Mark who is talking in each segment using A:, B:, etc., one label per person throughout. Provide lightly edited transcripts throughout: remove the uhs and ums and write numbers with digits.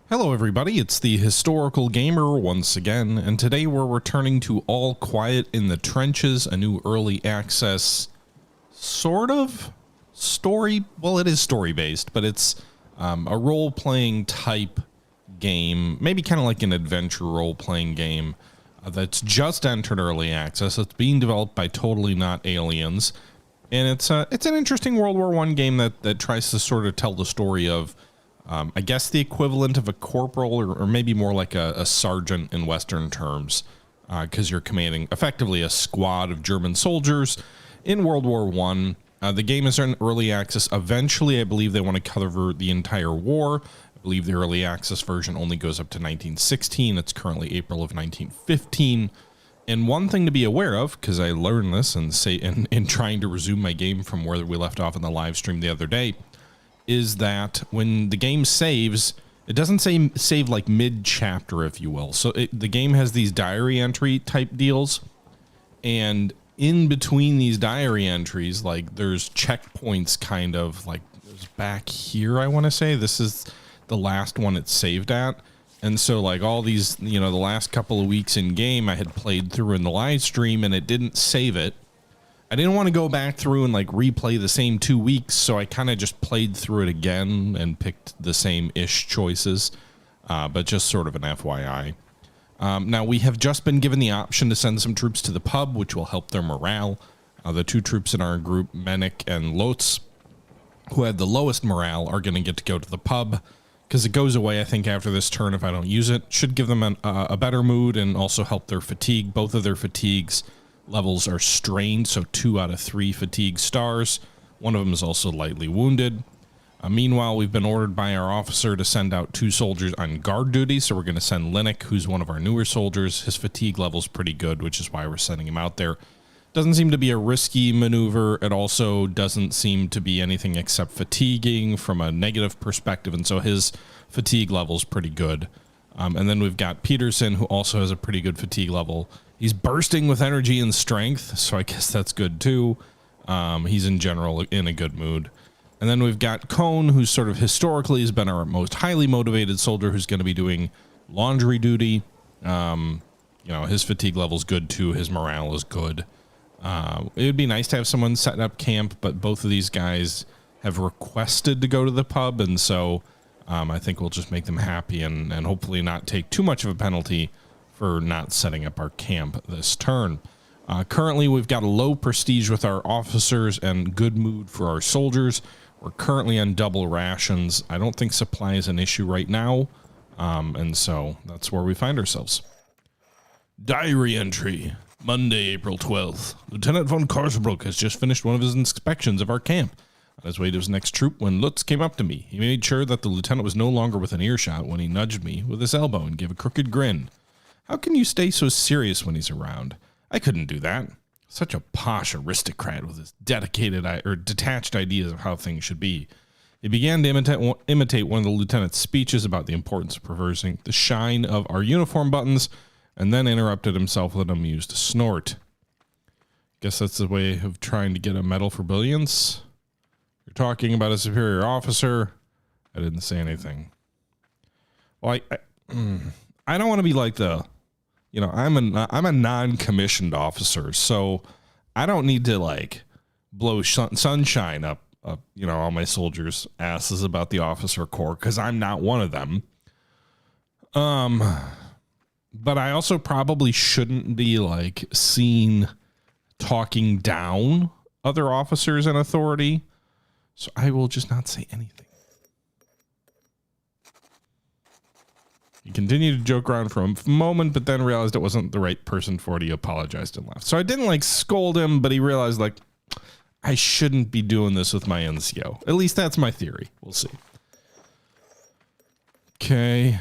A: Hello everybody, it's the Historical Gamer once again, and today we're returning to All Quiet in the Trenches, a new early access sort of story, well it is story based, but it's a role-playing type game, maybe kind of like an adventure role-playing game that's just entered early access. It's being developed by Totally Not Aliens, and it's an interesting World War I game that tries to sort of tell the story of I guess the equivalent of a corporal or maybe more like a sergeant in Western terms, because you're commanding effectively a squad of German soldiers in World War I. The game is in early access. Eventually, I believe they want to cover the entire war. I believe the early access version only goes up to 1916. It's currently April of 1915. And one thing to be aware of, because I learned this in trying to resume my game from where we left off in the live stream the other day, is that when the game saves, it doesn't say save like mid-chapter, if you will. So the game has these diary entry type deals, and in between these diary entries, like there's checkpoints kind of like back here, I want to say. This is the last one it's saved at. And so like all these, the last couple of weeks in game I had played through in the live stream and it didn't save it. I didn't want to go back through and like replay the same 2 weeks, so I kind of just played through it again and picked the same-ish choices, but just sort of an FYI. Now, we have just been given the option to send some troops to the pub, which will help their morale. The two troops in our group, Menik and Lotz, who had the lowest morale, are going to get to go to the pub, because it goes away, I think, after this turn if I don't use it. Should give them a better mood and also help their fatigue. Both of their fatigues levels are strained, so 2 out of 3 fatigue stars. One of them is also lightly wounded. Meanwhile, we've been ordered by our officer to send out 2 soldiers on guard duty, so we're going to send Linux, who's one of our newer soldiers. His fatigue level's pretty good, which is why we're sending him out there. Doesn't seem to be a risky maneuver. It also doesn't seem to be anything except fatiguing from a negative perspective, and so his fatigue level's pretty good. And then we've got Peterson, who also has a pretty good fatigue level. He's bursting with energy and strength, so I guess that's good too. He's in general in a good mood. And then we've got Cone, who sort of historically has been our most highly motivated soldier, who's going to be doing laundry duty. His fatigue level's good too. His morale is good. It would be nice to have someone set up camp, but both of these guys have requested to go to the pub, and so I think we'll just make them happy and hopefully not take too much of a penalty for not setting up our camp this turn. Currently, we've got a low prestige with our officers and good mood for our soldiers. We're currently on double rations. I don't think supply is an issue right now, and so that's where we find ourselves. Diary entry. Monday, April 12th. Lieutenant von Korsbruck has just finished one of his inspections of our camp. On his way to his next troop when Lutz came up to me. He made sure that the lieutenant was no longer within earshot when he nudged me with his elbow and gave a crooked grin. How can you stay so serious when he's around? I couldn't do that. Such a posh aristocrat with his detached ideas of how things should be. He began to imitate one of the lieutenant's speeches about the importance of preserving the shine of our uniform buttons, and then interrupted himself with an amused snort. Guess that's the way of trying to get a medal for brilliance. You're talking about a superior officer. I didn't say anything. Well, I don't want to be like I'm a non-commissioned officer, so I don't need to like blow sunshine up all my soldiers' asses about the officer corps, because I'm not one of them. But I also probably shouldn't be like seen talking down other officers in authority, so I will just not say anything. He continued to joke around for a moment, but then realized it wasn't the right person for it. He apologized and left. So I didn't like scold him, but he realized like I shouldn't be doing this with my NCO. At least that's my theory. We'll see. Okay.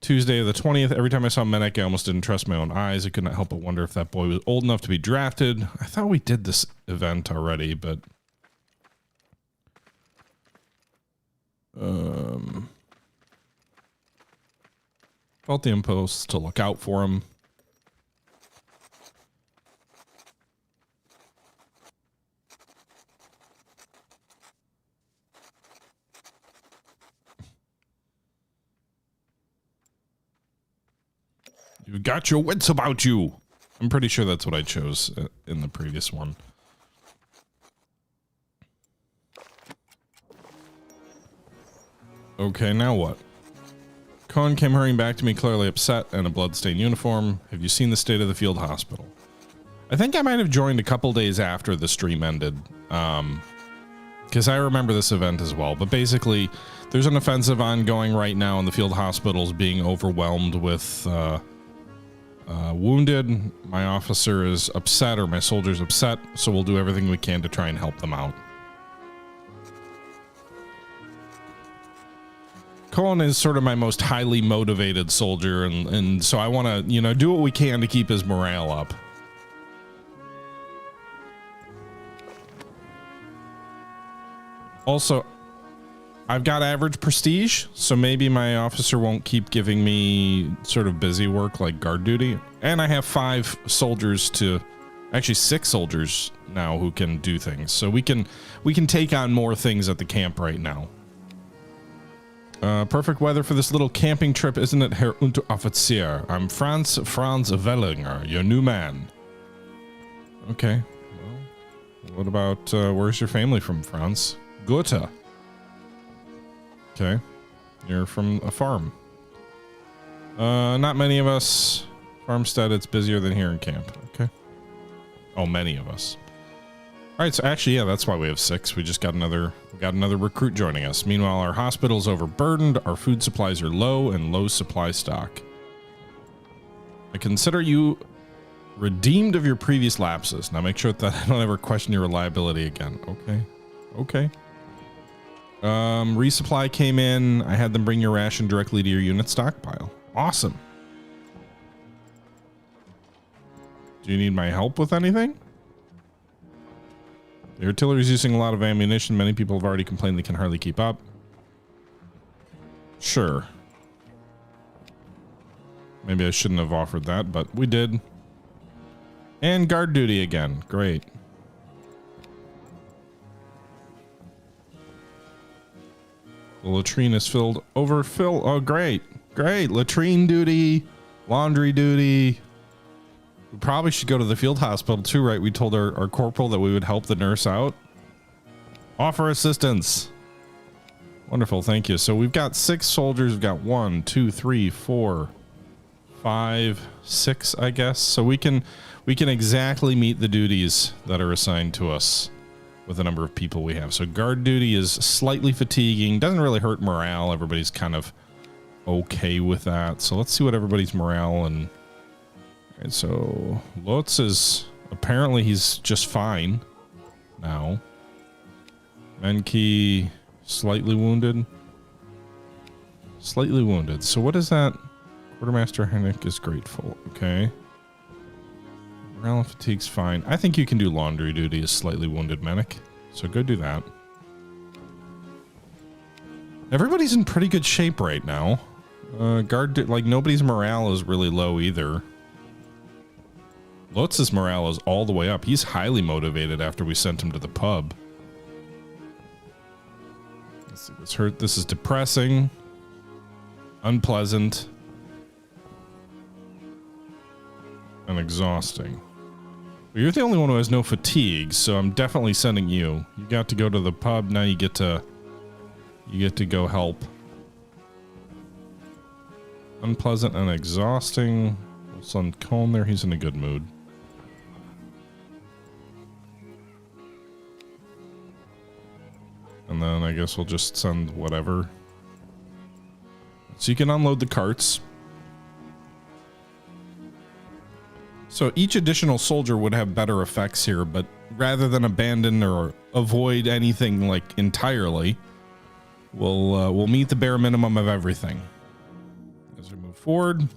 A: Tuesday the 20th. Every time I saw Menek, I almost didn't trust my own eyes. I could not help but wonder if that boy was old enough to be drafted. I thought we did this event already, but felt the impulse to look out for him. You've got your wits about you. I'm pretty sure that's what I chose in the previous one. Okay, now what? Cohen came hurrying back to me, clearly upset, in a bloodstained uniform. Have you seen the state of the field hospital? I think I might have joined a couple days after the stream ended, because I remember this event as well. But basically, there's an offensive ongoing right now, and the field hospital's being overwhelmed with wounded. My officer is upset, or my soldier's upset, so we'll do everything we can to try and help them out. Colin is sort of my most highly motivated soldier, and so I want to, you know, do what we can to keep his morale up. Also, I've got average prestige, so maybe my officer won't keep giving me sort of busy work like guard duty. And I have 5 soldiers to, actually 6 soldiers now who can do things. So we can take on more things at the camp right now. Perfect weather for this little camping trip, isn't it, Herr Unteroffizier? I'm Franz Wellinger, your new man. Okay. Well, what about, where's your family from, Franz? Gotha. Okay. You're from a farm. Not many of us. Farmstead, it's busier than here in camp. Okay. Oh, many of us. All right, so actually, yeah, that's why we have 6. We just got another recruit joining us. Meanwhile, our hospital's overburdened, our food supplies are low, and low supply stock. I consider you redeemed of your previous lapses. Now make sure that I don't ever question your reliability again. Okay. Okay. Resupply came in. I had them bring your ration directly to your unit stockpile. Awesome. Do you need my help with anything? The artillery is using a lot of ammunition. Many people have already complained they can hardly keep up. Sure. Maybe I shouldn't have offered that, but we did. And guard duty again. Great. The latrine is filled. Overfill. Oh, great. Great. Latrine duty. Laundry duty. We probably should go to the field hospital too, right? We told our corporal that we would help the nurse out. Offer assistance. Wonderful, thank you. So we've got 6 soldiers. We've got 1, 2, 3, 4, 5, 6, I guess. So we can exactly meet the duties that are assigned to us with the number of people we have. So guard duty is slightly fatiguing. Doesn't really hurt morale. Everybody's kind of okay with that. So let's see what everybody's morale and... Alright, so Lutz is apparently he's just fine now. Menke slightly wounded. Slightly wounded. So what is that? Quartermaster Hennick is grateful. Okay. Morale and fatigue's fine. I think you can do laundry duty as slightly wounded medic. So go do that. Everybody's in pretty good shape right now. Like nobody's morale is really low either. Lutz's morale is all the way up. He's highly motivated after we sent him to the pub. Let's see what's hurt. This is depressing. Unpleasant. And exhausting. But you're the only one who has no fatigue, so I'm definitely sending you. You got to go to the pub, now you get to go help. Unpleasant and exhausting. Son Colm there, he's in a good mood. And then I guess we'll just send whatever. So you can unload the carts. So each additional soldier would have better effects here, but rather than abandon or avoid anything like entirely, we'll meet the bare minimum of everything. As we move forward.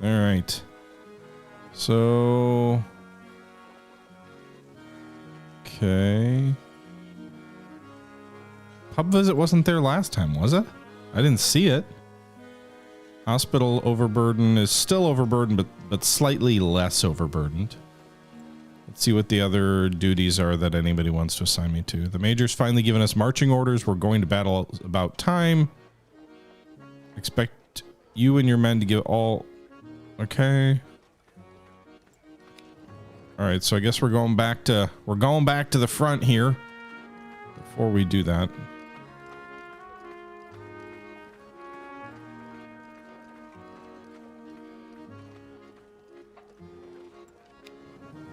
A: All right. So... Okay. Pub visit wasn't there last time, was it? I didn't see it. Hospital overburden is still overburdened, but slightly less overburdened. Let's see what the other duties are that anybody wants to assign me to. The major's finally given us marching orders. We're going to battle about time. Expect you and your men to give all... Okay. Alright, so I guess we're going back to the front here. Before we do that.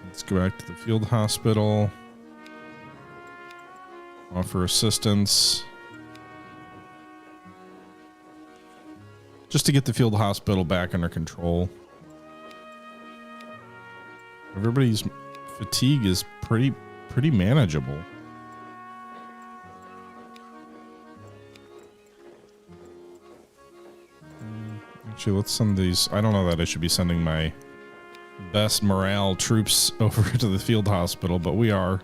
A: Let's go back to the field hospital. Offer assistance. Just to get the field hospital back under control. Everybody's fatigue is pretty manageable. Actually, let's send these. I don't know that I should be sending my best morale troops over to the field hospital, but we are.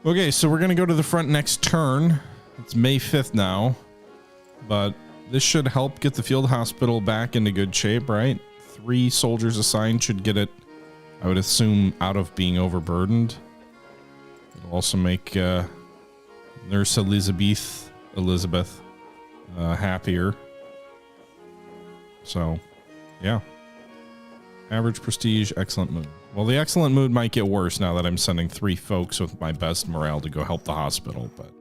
A: Okay, so we're going to go to the front next turn. It's May 5th now, but this should help get the field hospital back into good shape, right? 3 soldiers assigned should get it, I would assume, out of being overburdened. It'll also make Nurse Elizabeth happier. So, yeah. Average prestige, excellent mood. Well, the excellent mood might get worse now that I'm sending 3 folks with my best morale to go help the hospital, but...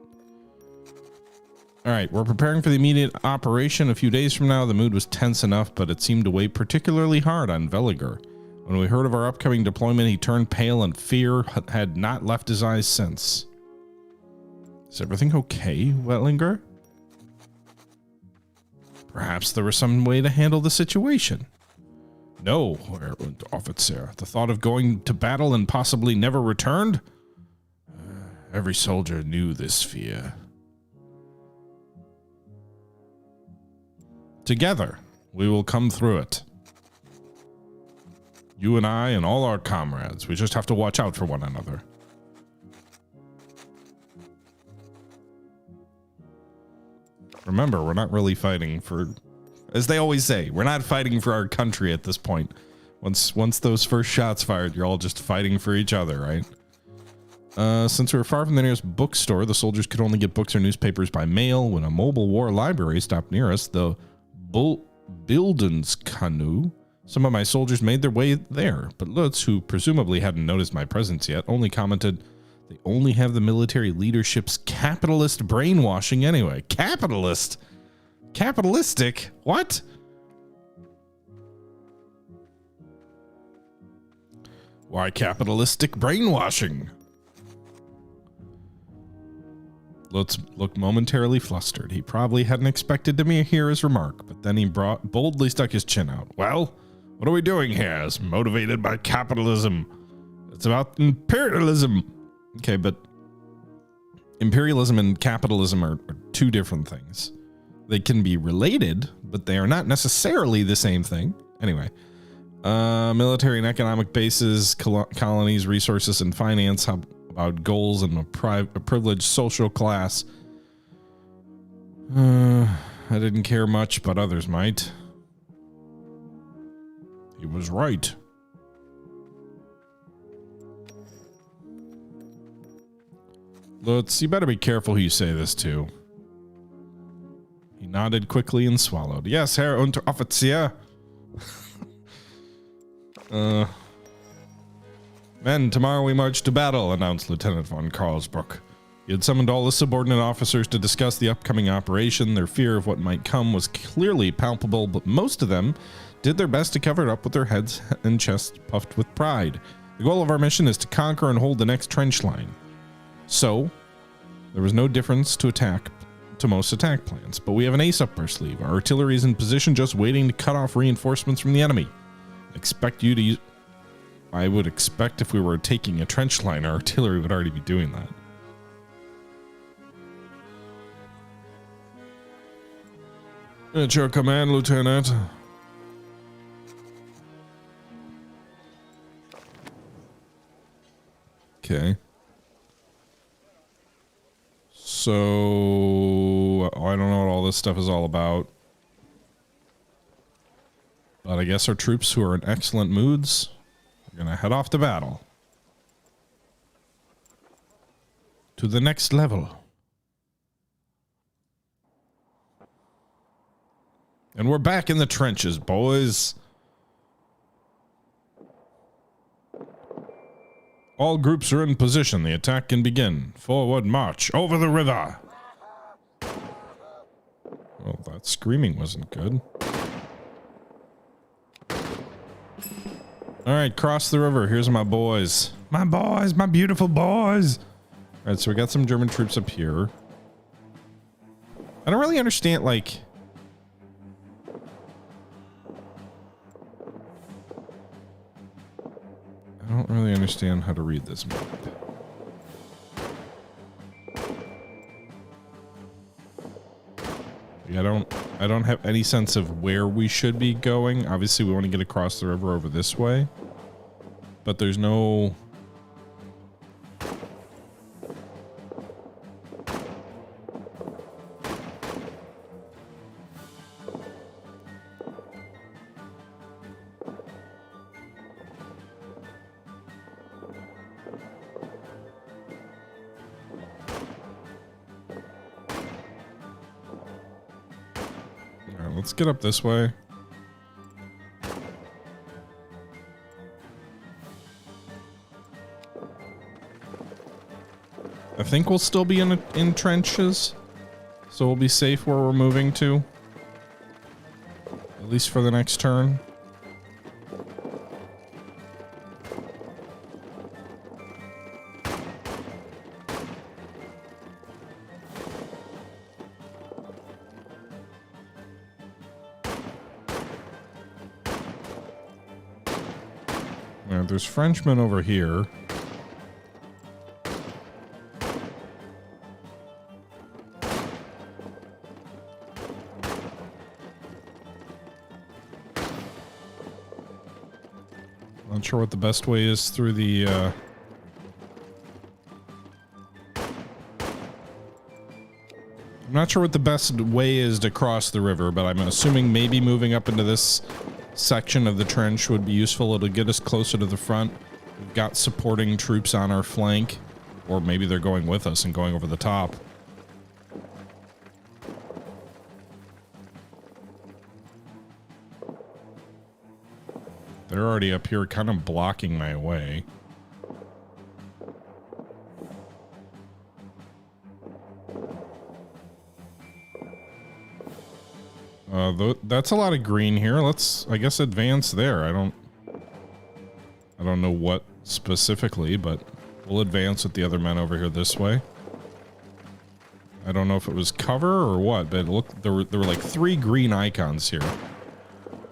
A: Alright, we're preparing for the immediate operation. A few days from now, the mood was tense enough, but it seemed to weigh particularly hard on Veliger. When we heard of our upcoming deployment, he turned pale and fear had not left his eyes since. Is everything okay, Wetlinger? Perhaps there was some way to handle the situation. No, Herr Unteroffizier. The thought of going to battle and possibly never returned? Every soldier knew this fear. Together, we will come through it. You and I and all our comrades. We just have to watch out for one another. Remember, we're not really fighting for... As they always say, we're not fighting for our country at this point. Once those first shots fired, you're all just fighting for each other, right? Since we were far from the nearest bookstore, the soldiers could only get books or newspapers by mail. When a mobile war library stopped near us, the Bildenskanu, some of my soldiers made their way there. But Lutz, who presumably hadn't noticed my presence yet, only commented, they only have the military leadership's capitalist brainwashing anyway. Capitalist? Capitalistic? What? Why capitalistic brainwashing? Lutz looked momentarily flustered. He probably hadn't expected to hear his remark, but then he boldly stuck his chin out. Well, what are we doing here? It's motivated by capitalism. It's about imperialism. Okay, but imperialism and capitalism are 2 different things. They can be related, but they are not necessarily the same thing. Anyway, military and economic bases, colonies, resources, and finance. How about goals and a privileged social class? I didn't care much, but others might. He was right. Lutz, you better be careful who you say this to. He nodded quickly and swallowed. Yes, Herr Unteroffizier. Men, tomorrow we march to battle, announced Lieutenant von Karlsbruck. He had summoned all the subordinate officers to discuss the upcoming operation. Their fear of what might come was clearly palpable, but most of them did their best to cover it up with their heads and chests puffed with pride. The goal of our mission is to conquer and hold the next trench line. So, there was no difference to most attack plans, but we have an ace up our sleeve. Our artillery is in position, just waiting to cut off reinforcements from the enemy. I would expect if we were taking a trench line, our artillery would already be doing that. At your command, Lieutenant. Okay. So, I don't know what all this stuff is all about. But I guess our troops who are in excellent moods are going to head off to battle. to the next level. And we're back in the trenches, boys. All groups are in position. The attack can begin. Forward march over the river. Well, that screaming wasn't good. All right, cross the river. Here's my boys. My boys, my beautiful boys. All right, so we got some German troops up here. I don't really understand, like... I don't really understand how to read this map. I don't have any sense of where we should be going. Obviously, we want to get across the river over this way. But there's no... Let's get up this way. I think we'll still be in trenches, so we'll be safe where we're moving to. At least for the next turn. There's Frenchmen over here. Not sure what the best way is through the I'm not sure what the best way is to cross the river, but I'm assuming maybe moving up into this section of the trench would be useful. It'll get us closer to the front. We've got supporting troops on our flank, or maybe they're going with us and going over the top. They're already up here kind of blocking my way. That's a lot of green here. Let's, I guess, advance there. I don't know what specifically, but we'll advance with the other men over here this way. I don't know if it was cover or what, but it looked, there were like 3 green icons here.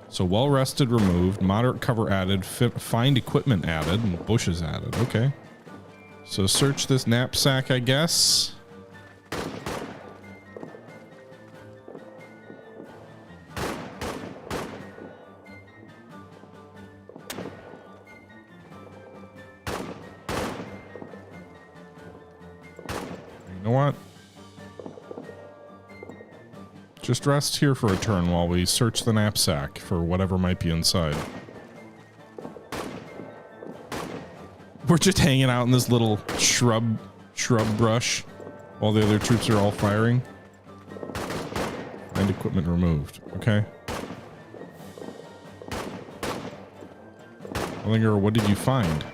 A: So well rested removed, moderate cover added, find equipment added, and bushes added. Okay. So search this knapsack, I guess. You know what? Just rest here for a turn while we search the knapsack for whatever might be inside. We're just hanging out in this little shrub brush while the other troops are all firing. And equipment removed. Okay. Ellinger, what did you find?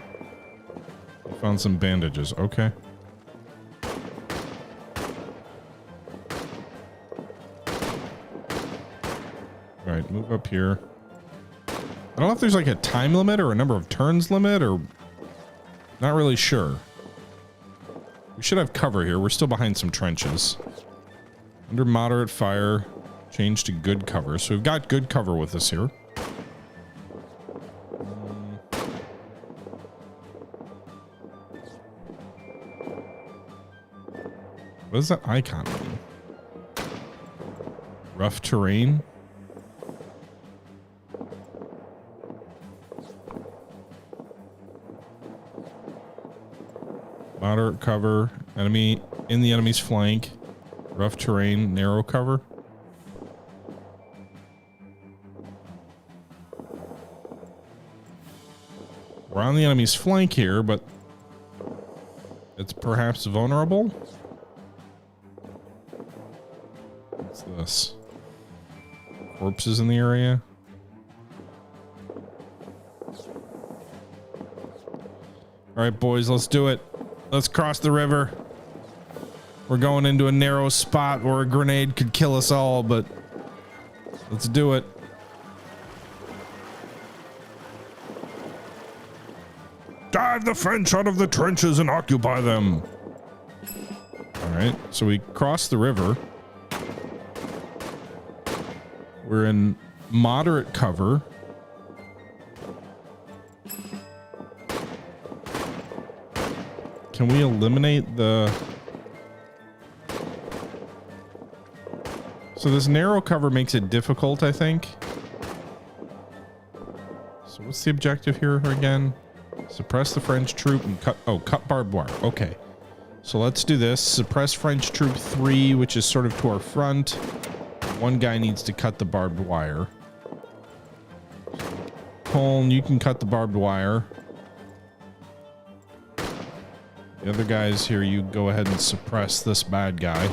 A: I found some bandages. Okay. Alright, move up here. I don't know if there's like a time limit or a number of turns limit, or not really sure. We should have cover here. We're still behind some trenches. Under moderate fire, change to good cover. So we've got good cover with us here. What does that icon mean? Rough terrain? Moderate cover, enemy in the enemy's flank, rough terrain, narrow cover. We're on the enemy's flank here, but It's perhaps vulnerable. What's this? Corpses in the area. All right, boys, let's do it. Let's cross the river. We're going into a narrow spot where a grenade could kill us all, but let's do it. Dive the French out of the trenches and occupy them. All right, so we cross the river. We're in moderate cover. Can we eliminate the... So this narrow cover makes it difficult, I think. So what's the objective here again? Suppress the French troop and cut barbed wire. Okay. So let's do this. Suppress French troop 3, which is sort of to our front. One guy needs to cut the barbed wire. Colin, you can cut the barbed wire. The other guys here, you go ahead and suppress this bad guy.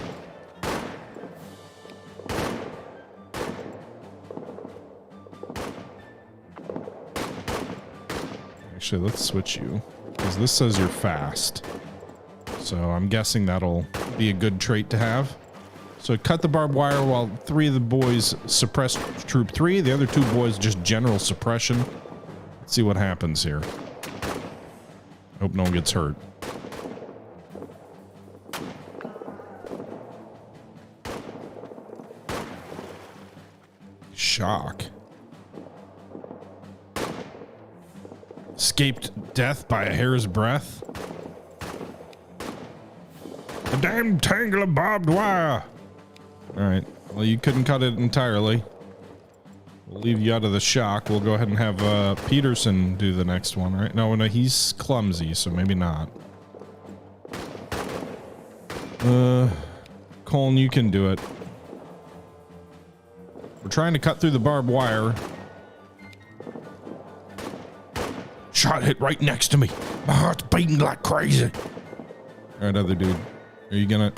A: Actually, let's switch you, because this says you're fast. So I'm guessing that'll be a good trait to have. So cut the barbed wire while 3 of the boys suppress troop 3. The other 2 boys just general suppression. Let's see what happens here. Hope no one gets hurt. Shock. Escaped death by a hair's breadth. A damn tangle of barbed wire. All right. Well, you couldn't cut it entirely. We'll leave you out of the shock. We'll go ahead and have Peterson do the next one, right? No, he's clumsy, so maybe not. Colin, you can do it. We're trying to cut through the barbed wire. Shot hit right next to me. My heart's beating like crazy. All right, other dude. Are you gonna...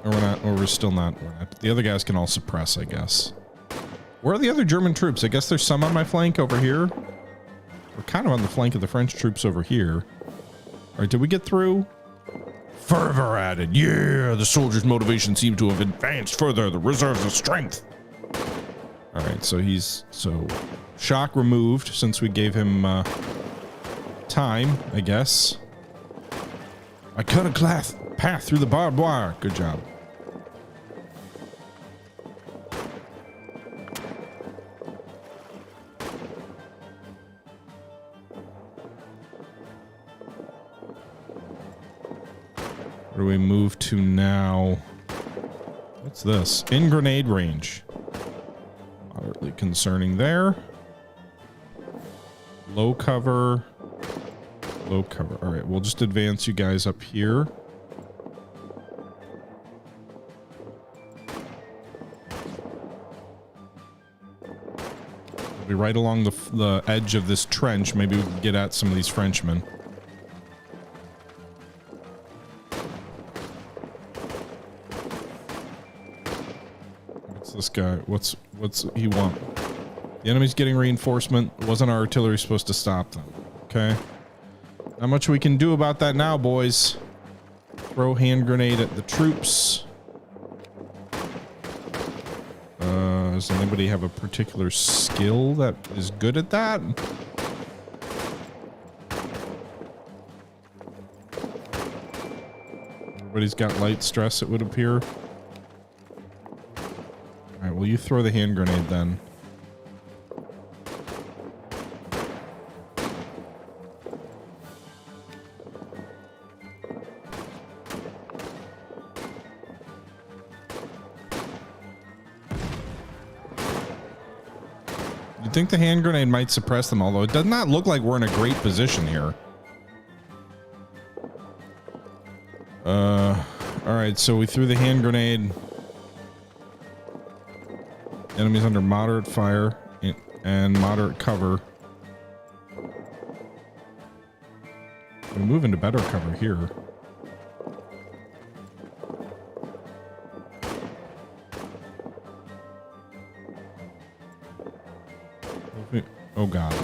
A: Or we're not... Or we're still not... We're not. The other guys can all suppress, I guess. Where are the other German troops? I guess there's some on my flank over here. We're kind of on the flank of the French troops over here. All right, did we get through? Fervor added. Yeah, the soldiers' motivation seemed to have advanced further. The reserves of strength. All right, so he's... So... Shock removed since we gave him, time, I guess. I cut a path through the barbed wire. Good job. Where do we move to now? What's this? In grenade range. Moderately concerning there. Low cover. Low cover. All right, we'll just advance you guys up here. We'll be right along the edge of this trench. Maybe we can get at some of these Frenchmen. What's this guy? What's he want? The enemy's getting reinforcement. Wasn't our artillery supposed to stop them? Okay. Not much we can do about that now, boys. Throw hand grenade at the troops. Does anybody have a particular skill that is good at that? Everybody's got light stress, it would appear. All right, well, you throw the hand grenade then. I think the hand grenade might suppress them, although it does not look like we're in a great position here. All right, so we threw the hand grenade. Enemies under moderate fire and moderate cover. We move into better cover here. Oh god.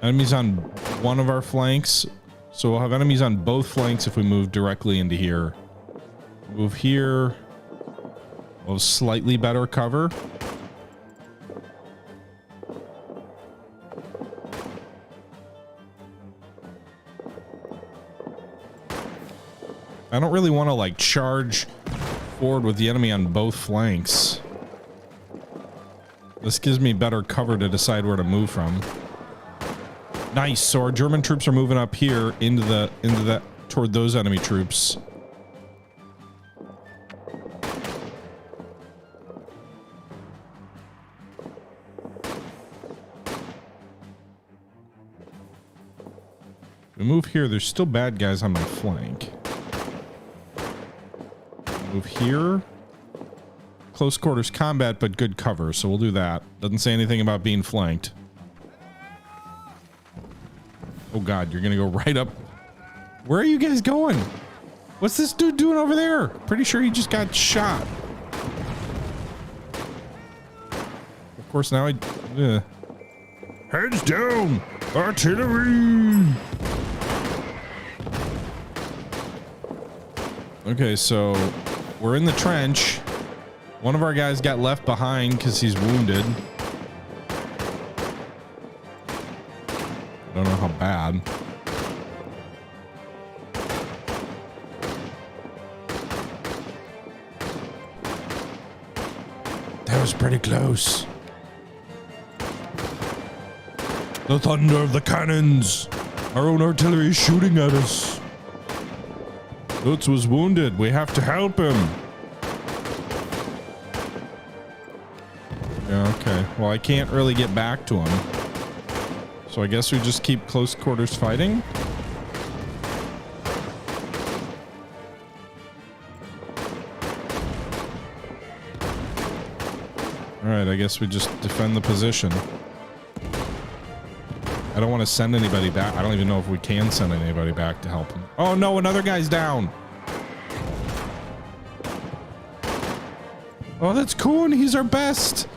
A: Enemies on one of our flanks. So we'll have enemies on both flanks if we move directly into here. Move here. We'll have slightly better cover. I don't really want to like charge forward with the enemy on both flanks. This gives me better cover to decide where to move from. Nice. So our German troops are moving up here into that toward those enemy troops. We move here. There's still bad guys on my flank. Move here. Close quarters combat, but good cover, so we'll do that. Doesn't say anything about being flanked. Oh god, you're gonna go right up. Where are you guys going? What's this dude doing over there? Pretty sure he just got shot. Of course, now heads down! Artillery! Okay, so we're in the trench. One of our guys got left behind because he's wounded. I don't know how bad. That was pretty close. The thunder of the cannons. Our own artillery is shooting at us. Lutz was wounded. We have to help him. Yeah, okay. Well, I can't really get back to him. So I guess we just keep close quarters fighting. Alright, I guess we just defend the position. I don't want to send anybody back. I don't even know if we can send anybody back to help him. Oh no, another guy's down. Oh, that's cool. He's our best.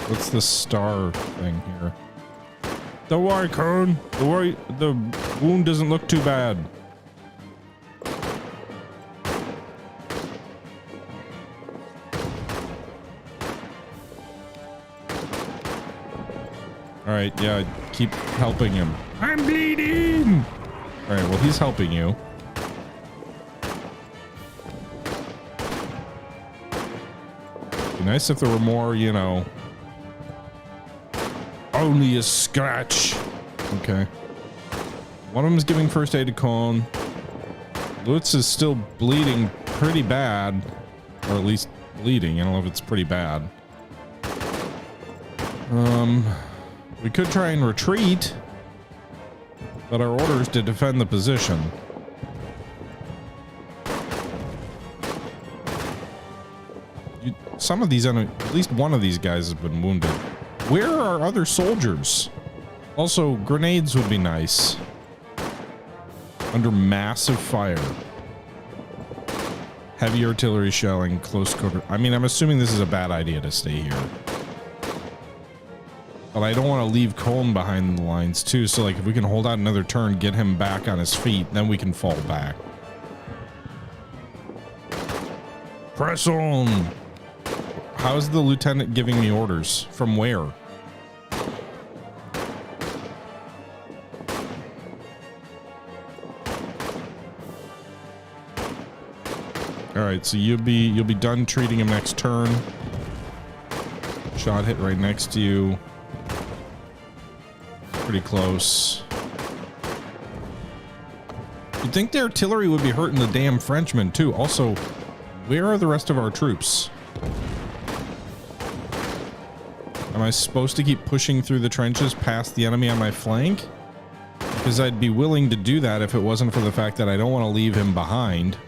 A: What's the star thing here? Don't worry, Coon. Don't worry. The wound doesn't look too bad. All right, yeah, keep helping him. I'm bleeding. All right, well, he's helping you. Be nice if there were more, you know. Only a scratch. Okay. One of them is giving first aid to Cone. Lutz is still bleeding pretty bad. Or at least bleeding. I don't know if it's pretty bad. We could try and retreat. But our order is to defend the position. Some of these, at least one of these guys has been wounded. Where are other soldiers? Also, grenades would be nice. Under massive fire. Heavy artillery shelling, close quarter. I mean, I'm assuming this is a bad idea to stay here. But I don't want to leave Colm behind the lines too, so like if we can hold out another turn, get him back on his feet, then we can fall back. Press on! How's the lieutenant giving me orders? From where? Alright, so you'll be done treating him next turn. Shot hit right next to you. Pretty close. You'd think the artillery would be hurting the damn Frenchmen too. Also, where are the rest of our troops? Am I supposed to keep pushing through the trenches past the enemy on my flank? Because I'd be willing to do that if it wasn't for the fact that I don't want to leave him behind.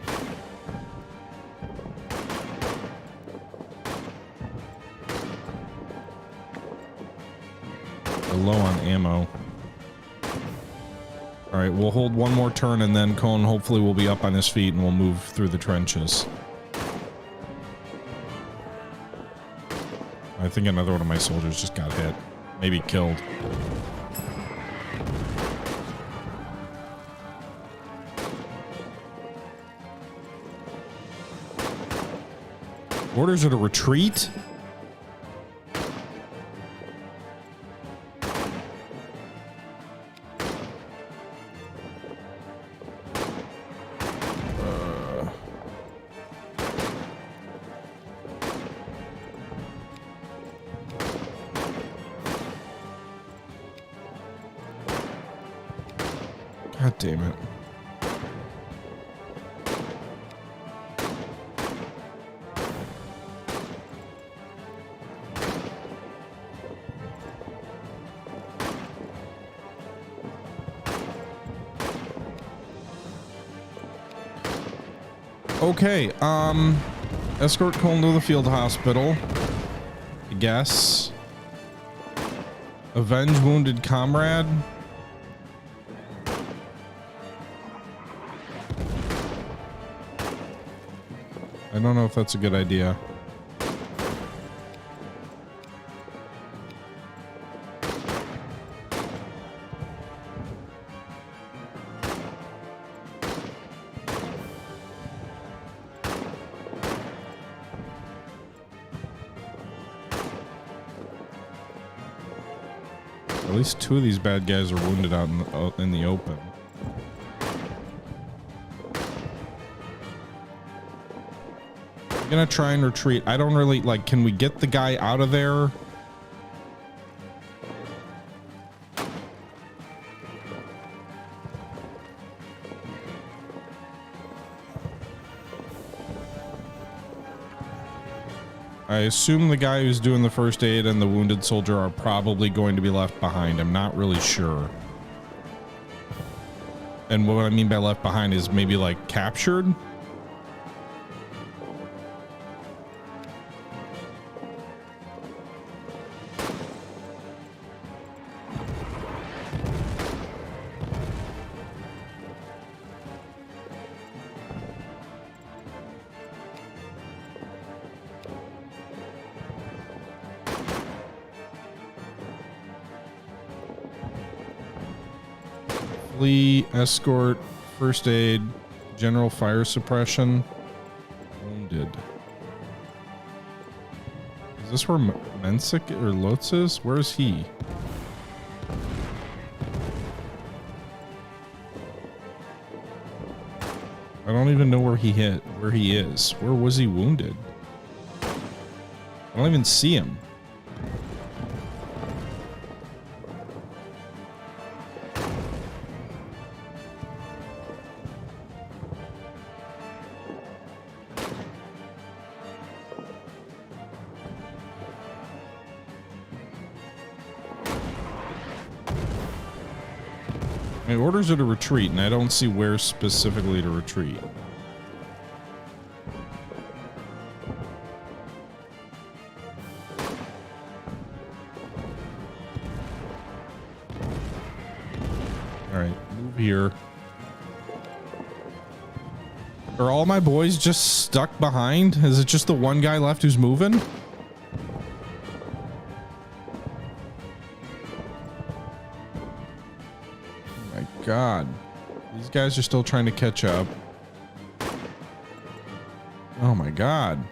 A: We're low on ammo. Alright, we'll hold one more turn and then Cone hopefully will be up on his feet and we'll move through the trenches. I think another one of my soldiers just got hit. Maybe killed. Orders are to retreat? God damn it. Okay, escort Colin to the field hospital, I guess. Avenge wounded comrade. I don't know if that's a good idea. At least two of these bad guys are wounded out in the open. I'm gonna try and retreat. I don't really like. Can we get the guy out of there? I assume the guy who's doing the first aid and the wounded soldier are probably going to be left behind. I'm not really sure. And what I mean by left behind is maybe like captured. Escort, first aid, general fire suppression, wounded. Is this where Mensik or Lotz is? Where is he? I don't even know where he is. Where was he wounded? I don't even see him. My orders are to retreat, and I don't see where specifically to retreat. Alright, move here. Are all my boys just stuck behind? Is it just the one guy left who's moving? God, these guys are still trying to catch up. Oh my God.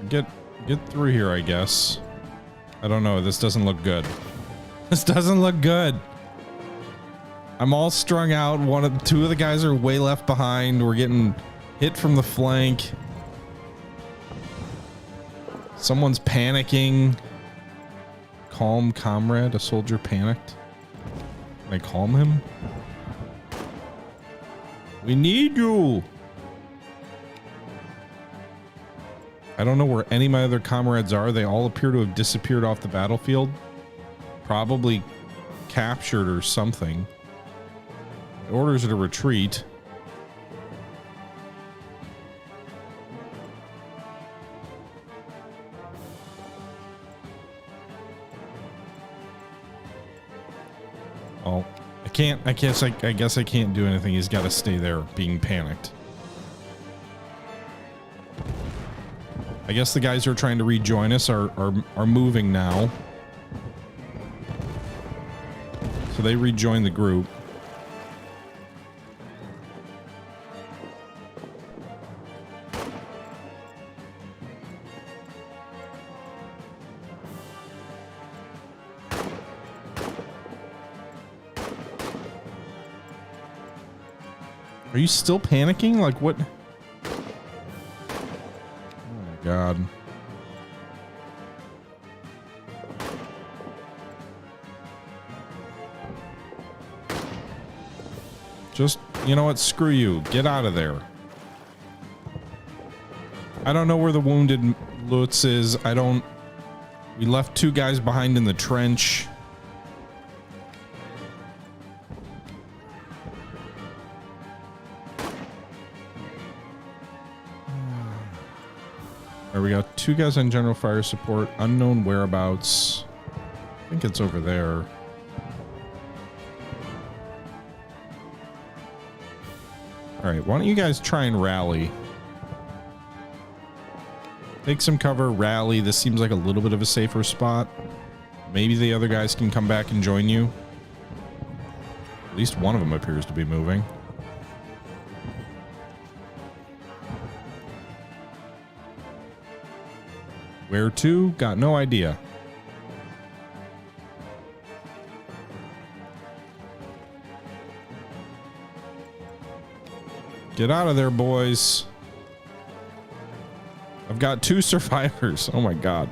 A: Get through here, I guess. I don't know. This doesn't look good. This doesn't look good. I'm all strung out. Two of the guys are way left behind. We're getting hit from the flank. Someone's panicking. Calm comrade. A soldier panicked. Can I calm him? We need you. I don't know where any of my other comrades are. They all appear to have disappeared off the battlefield. Probably captured or something. My orders are to retreat. I guess I can't do anything. He's got to stay there being panicked. I guess the guys who are trying to rejoin us are moving now. So they rejoin the group. Are you still panicking? Like what? Oh my God. Just, you know what? Screw you. Get out of there. I don't know where the wounded Lutz is. We left 2 guys behind in the trench. Alright, we got 2 guys on general fire support. Unknown whereabouts. I think it's over there. Alright, why don't you guys try and rally? Take some cover, rally. This seems like a little bit of a safer spot. Maybe the other guys can come back and join you. At least one of them appears to be moving. Where to? Got no idea. Get out of there, boys. I've got 2 survivors. Oh my God.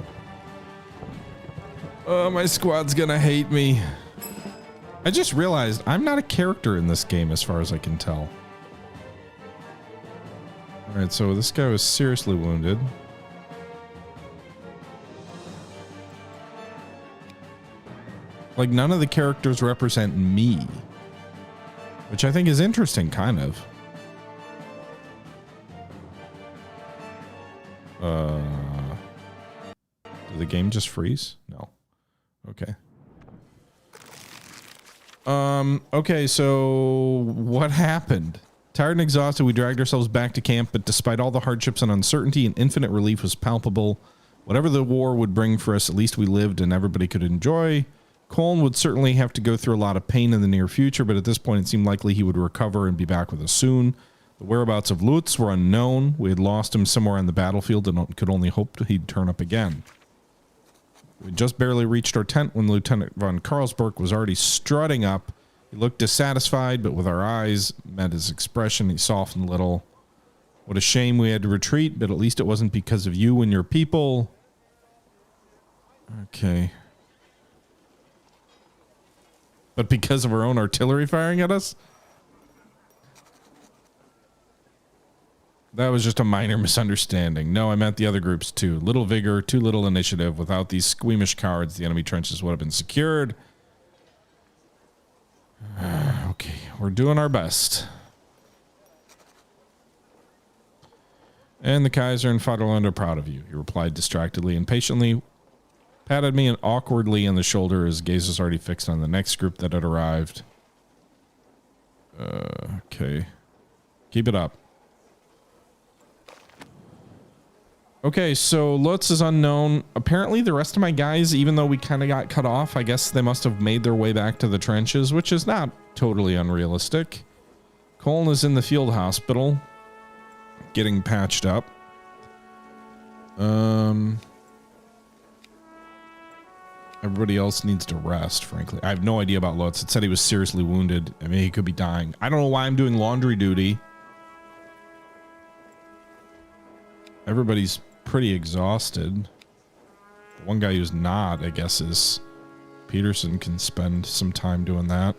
A: Oh, my squad's gonna hate me. I just realized I'm not a character in this game as far as I can tell. Alright, so this guy was seriously wounded. Like, none of the characters represent me. Which I think is interesting, kind of. Did the game just freeze? No. Okay. Okay, so what happened? Tired and exhausted, we dragged ourselves back to camp, but despite all the hardships and uncertainty, an infinite relief was palpable. Whatever the war would bring for us, at least we lived and everybody could enjoy. Colin would certainly have to go through a lot of pain in the near future, but at this point it seemed likely he would recover and be back with us soon. The whereabouts of Lutz were unknown. We had lost him somewhere on the battlefield and could only hope he'd turn up again. We just barely reached our tent when Lieutenant von Karlsberg was already strutting up. He looked dissatisfied, but with our eyes met his expression, he softened a little. What a shame we had to retreat, but at least it wasn't because of you and your people. Okay. But because of our own artillery firing at us? That was just a minor misunderstanding. No, I meant the other groups too. Little vigor, too little initiative. Without these squeamish cowards, the enemy trenches would have been secured. Okay, we're doing our best. And the Kaiser and Vaterland are proud of you, he replied distractedly and patiently. Patted me awkwardly on the shoulder. His gaze was already fixed on the next group that had arrived. Okay. Keep it up. Okay, so Lutz is unknown. Apparently the rest of my guys, even though we kind of got cut off, I guess they must have made their way back to the trenches, which is not totally unrealistic. Colin is in the field hospital, getting patched up. Everybody else needs to rest, frankly. I have no idea about Lutz. It said he was seriously wounded. I mean, he could be dying. I don't know why I'm doing laundry duty. Everybody's pretty exhausted. The one guy who's not, I guess, is Peterson. Can spend some time doing that.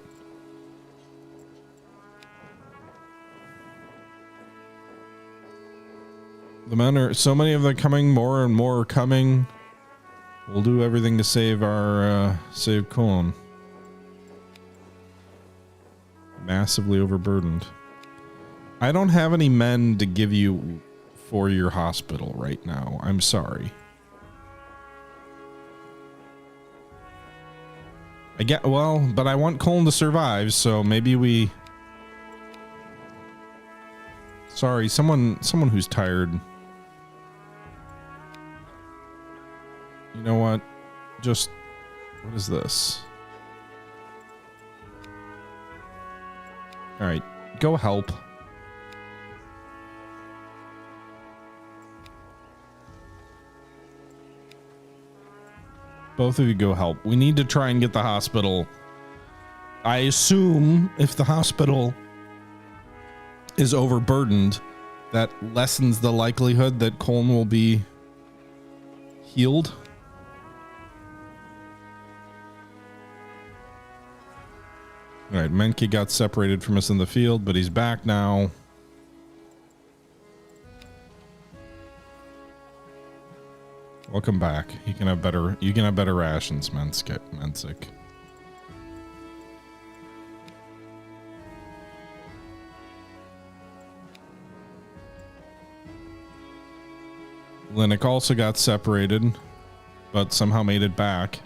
A: The men are, so many of them coming, more and more are coming. We'll do everything to save our, save Colin. Massively overburdened. I don't have any men to give you for your hospital right now. I'm sorry. I get, well, but I want Colin to survive, so maybe we... Sorry, someone who's tired. You know what? Just... What is this? Alright, go help. Both of you go help. We need to try and get the hospital. I assume if the hospital is overburdened, that lessens the likelihood that Colin will be healed. All right, Menke got separated from us in the field, but he's back now. Welcome back. You can have better rations, Mensic. Linux also got separated, but somehow made it back.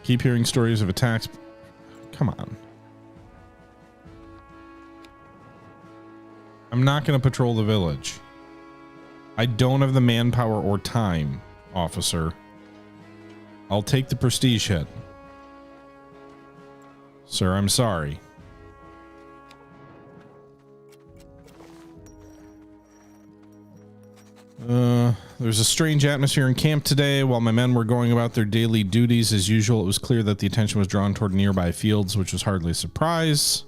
A: Keep hearing stories of attacks. Come on. I'm not going to patrol the village. I don't have the manpower or time, officer. I'll take the prestige hit. Sir, I'm sorry. There's a strange atmosphere in camp today. While my men were going about their daily duties as usual, it was clear that the attention was drawn toward nearby fields, which was hardly a surprise.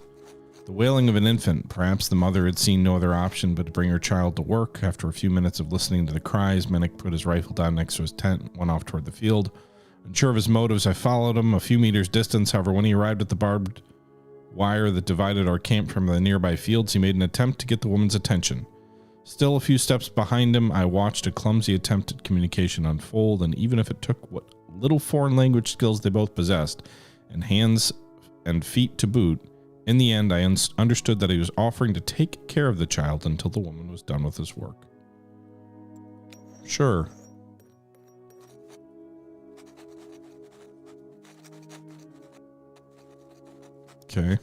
A: The wailing of an infant. Perhaps the mother had seen no other option but to bring her child to work. After a few minutes of listening to the cries, Menek put his rifle down next to his tent and went off toward the field. Unsure of his motives, I followed him a few meters distance. However, when he arrived at the barbed wire that divided our camp from the nearby fields, he made an attempt to get the woman's attention. Still a few steps behind him, I watched a clumsy attempt at communication unfold, and even if it took what little foreign language skills they both possessed, and hands and feet to boot, in the end I understood that he was offering to take care of the child until the woman was done with his work. Sure. Okay.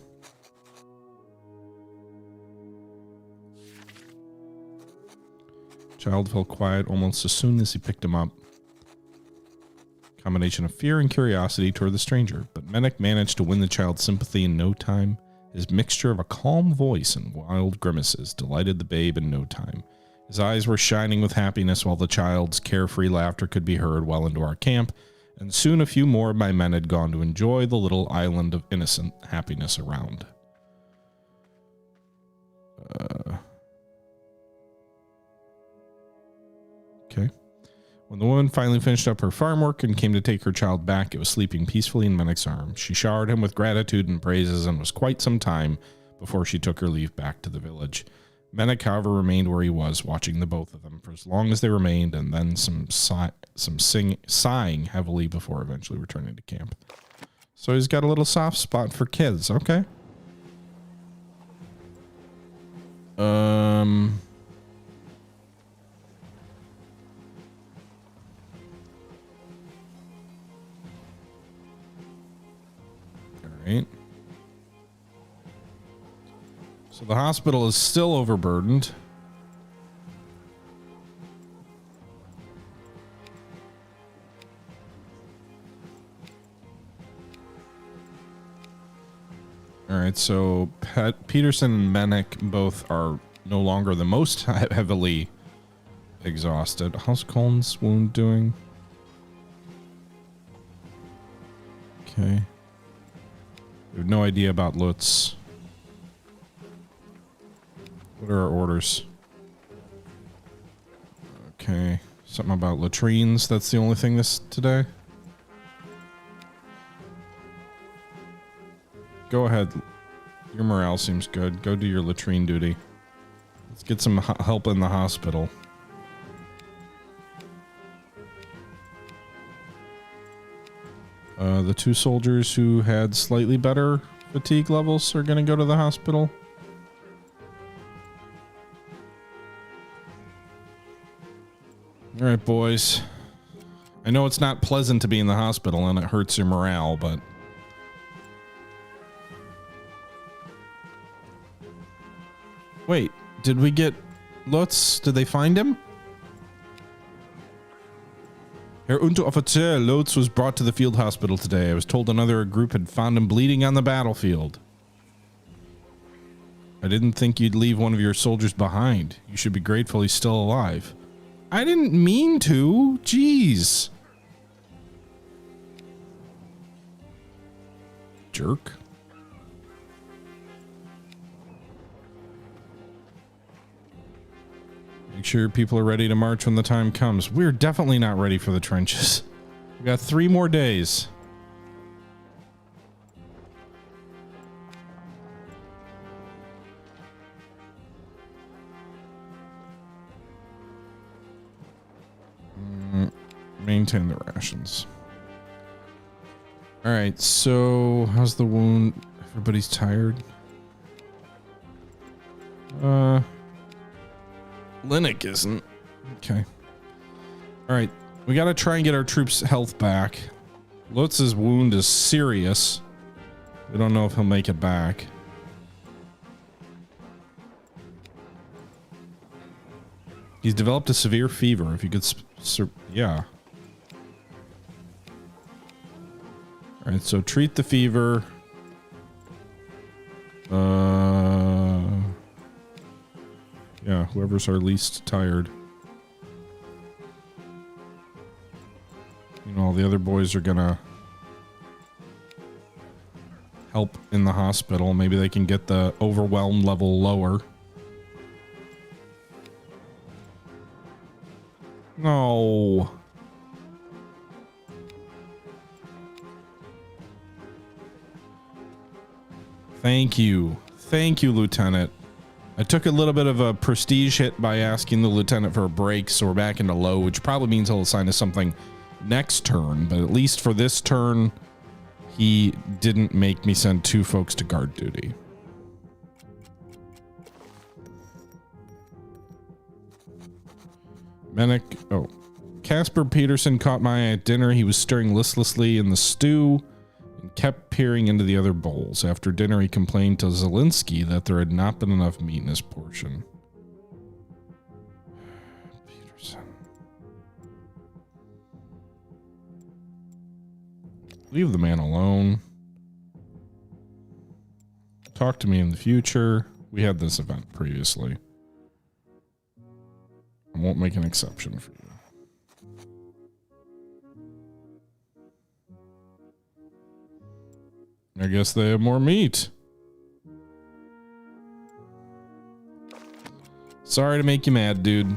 A: Child fell quiet almost as soon as he picked him up. Combination of fear and curiosity toward the stranger, but Menek managed to win the child's sympathy in no time. His mixture of a calm voice and wild grimaces delighted the babe in no time. His eyes were shining with happiness while the child's carefree laughter could be heard well into our camp, and soon a few more of my men had gone to enjoy the little island of innocent happiness around. Okay. When the woman finally finished up her farm work and came to take her child back, it was sleeping peacefully in Menek's arms. She showered him with gratitude and praises and was quite some time before she took her leave back to the village. Menek, however, remained where he was, watching the both of them for as long as they remained, and then sighing heavily before eventually returning to camp. So he's got a little soft spot for kids. Okay. Right. So the hospital is still overburdened. All right, so Peterson and Menek both are no longer the most heavily exhausted. How's Colin's wound doing? Okay. We have no idea about Lutz. What are our orders? Okay. Something about latrines. That's the only thing this today. Go ahead. Your morale seems good. Go do your latrine duty. Let's get some help in the hospital. The two soldiers who had slightly better fatigue levels are going to go to the hospital. All right, boys. I know it's not pleasant to be in the hospital and it hurts your morale, but... Wait, did we get Lutz? Did they find him? Herr Unteroffizier, Lutz was brought to the field hospital today. I was told another group had found him bleeding on the battlefield. I didn't think you'd leave one of your soldiers behind. You should be grateful he's still alive. I didn't mean to. Jeez. Jerk. Make sure people are ready to march when the time comes. We're definitely not ready for the trenches. We got 3 more days. Maintain the rations. All right, so how's the wound? Everybody's tired. Linux isn't. Okay. All right, we got to try and get our troops' health back. Lutz's wound is serious. We don't know if he'll make it back. He's developed a severe fever. If you could, yeah. All right, so treat the fever. Yeah, whoever's our least tired. You know, all the other boys are gonna help in the hospital. Maybe they can get the overwhelm level lower. No. Thank you. Thank you, Lieutenant. I took a little bit of a prestige hit by asking the lieutenant for a break, so we're back into low, which probably means he'll assign us something next turn, but at least for this turn, he didn't make me send 2 folks to guard duty. Medic, oh. Casper Peterson caught my eye at dinner. He was stirring listlessly in the stew and kept peering into the other bowls. After dinner, he complained to Zelensky that there had not been enough meat in his portion. Peterson. Leave the man alone. Talk to me in the future. We had this event previously. I won't make an exception for you. I guess they have more meat. Sorry to make you mad, dude.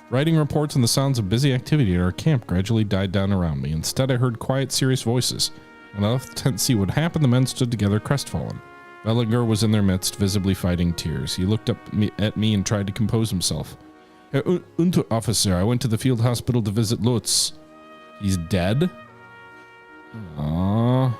A: Writing reports on the sounds of busy activity at our camp gradually died down around me. Instead, I heard quiet, serious voices. When I left the tent to see what happened, the men stood together, crestfallen. Bellinger was in their midst, visibly fighting tears. He looked up at me and tried to compose himself. Herr Unteroffizier, I went to the field hospital to visit Lutz. He's dead? Aww.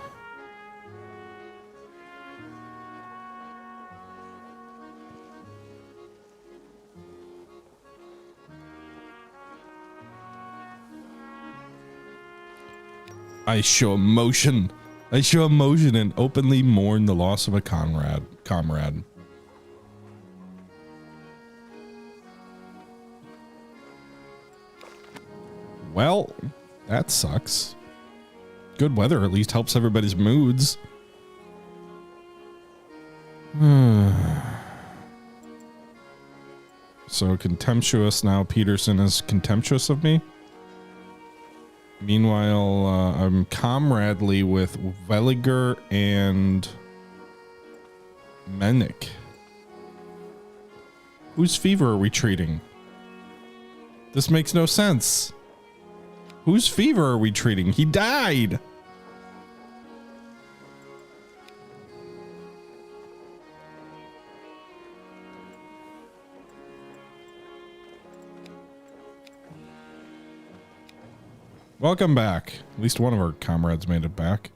A: I show emotion. I show emotion and openly mourn the loss of a comrade. Well, that sucks. Good weather at least helps everybody's moods. So contemptuous now. Peterson is contemptuous of me. Meanwhile, I'm comradely with Veliger and Menik. Whose fever are we treating? This makes no sense. Whose fever are we treating? He died. Welcome back. At least one of our comrades made it back.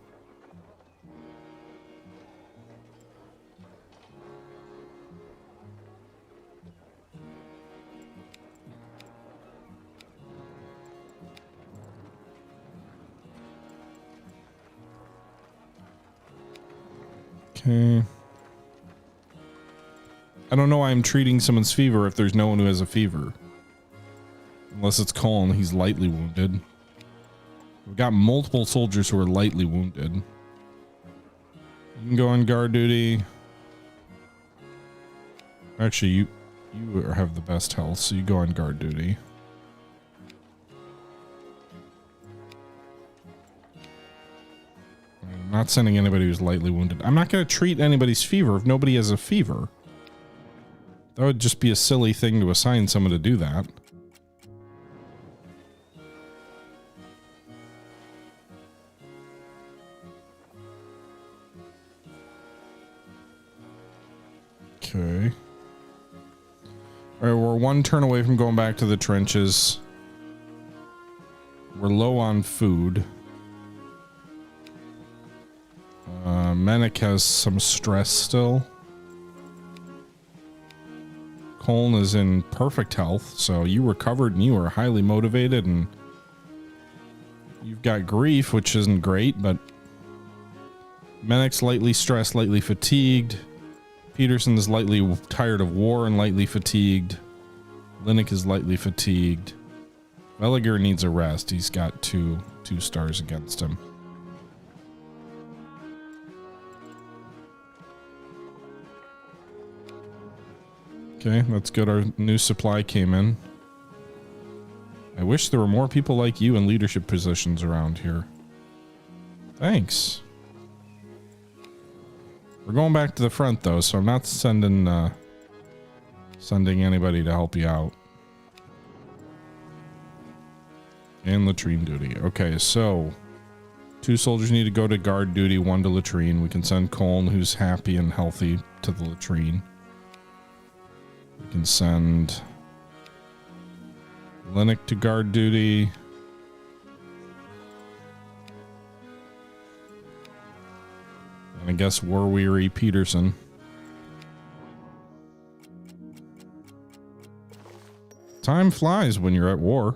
A: Okay. I don't know why I'm treating someone's fever if there's no one who has a fever. Unless it's Colin, he's lightly wounded. We've got multiple soldiers who are lightly wounded. You can go on guard duty. Actually, you have the best health, so you go on guard duty. I'm not sending anybody who's lightly wounded. I'm not going to treat anybody's fever if nobody has a fever. That would just be a silly thing to assign someone to do that. Okay. Alright, we're one turn away from going back to the trenches. We're low on food. Menik has some stress still. Colin is in perfect health, so you recovered and you are highly motivated, and you've got grief, which isn't great, but Menik's lightly stressed, lightly fatigued. Peterson is lightly tired of war and lightly fatigued. Linnick is lightly fatigued. Veliger needs a rest. He's got two stars against him. Okay, that's good. Our new supply came in. I wish there were more people like you in leadership positions around here. Thanks. We're going back to the front though, so I'm not sending anybody to help you out. And latrine duty. Okay, so 2 soldiers need to go to guard duty, 1 to latrine. We can send Colin, who's happy and healthy, to the latrine. We can send Linnick to guard duty. And I guess war-weary Peterson. Time flies when you're at war.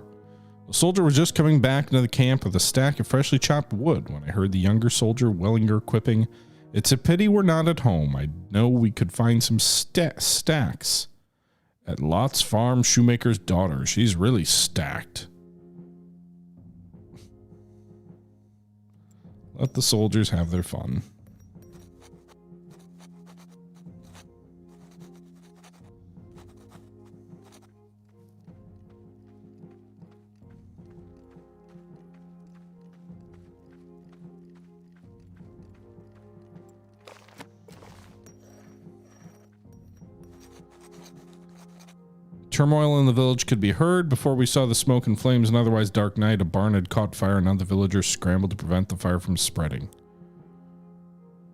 A: The soldier was just coming back into the camp with a stack of freshly chopped wood when I heard the younger soldier Wellinger quipping, "It's a pity we're not at home. I know we could find some stacks at Lott's farm, shoemaker's daughter. She's really stacked." Let the soldiers have their fun. Turmoil in the village could be heard. Before we saw the smoke and flames and otherwise dark night, a barn had caught fire and now the villagers scrambled to prevent the fire from spreading.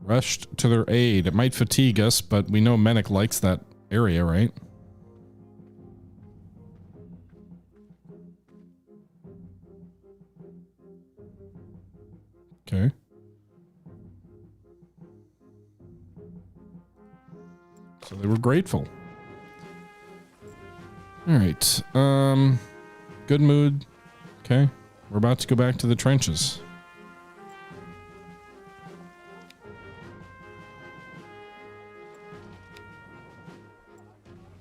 A: Rushed to their aid. It might fatigue us, but we know Menik likes that area, right? Okay. So they were grateful. All right. Good mood. Okay. We're about to go back to the trenches.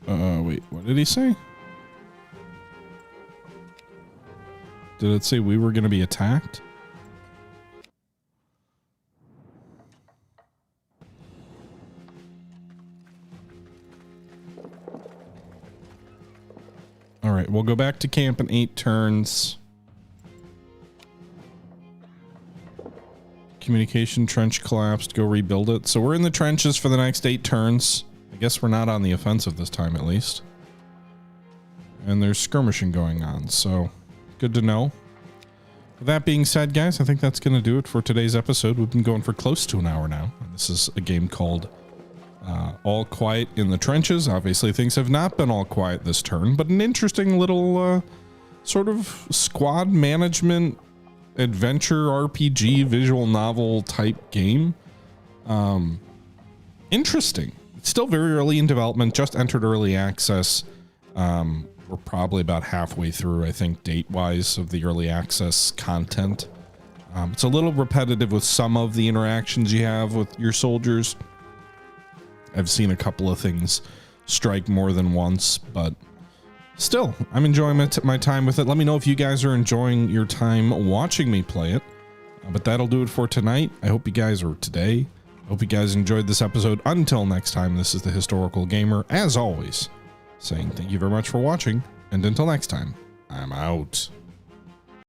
A: Wait, what did he say? Did it say we were going to be attacked? All right, we'll go back to camp in 8 turns. Communication trench collapsed. Go rebuild it. So we're in the trenches for the next 8 turns. I guess we're not on the offensive this time, at least. And there's skirmishing going on, so good to know. With that being said, guys, I think that's going to do it for today's episode. We've been going for close to an hour now. This is a game called All Quiet in the Trenches. Obviously, things have not been all quiet this turn, but an interesting little sort of squad management adventure RPG visual novel type game. Interesting. It's still very early in development, just entered early access. We're probably about halfway through, I think, date-wise of the early access content. It's a little repetitive with some of the interactions you have with your soldiers. I've seen a couple of things strike more than once, but still, I'm enjoying my time with it. Let me know if you guys are enjoying your time watching me play it. But that'll do it for tonight. I hope you guys, or today, I hope you guys enjoyed this episode. Until next time, this is the Historical Gamer, as always, saying thank you very much for watching, and until next time, I'm out.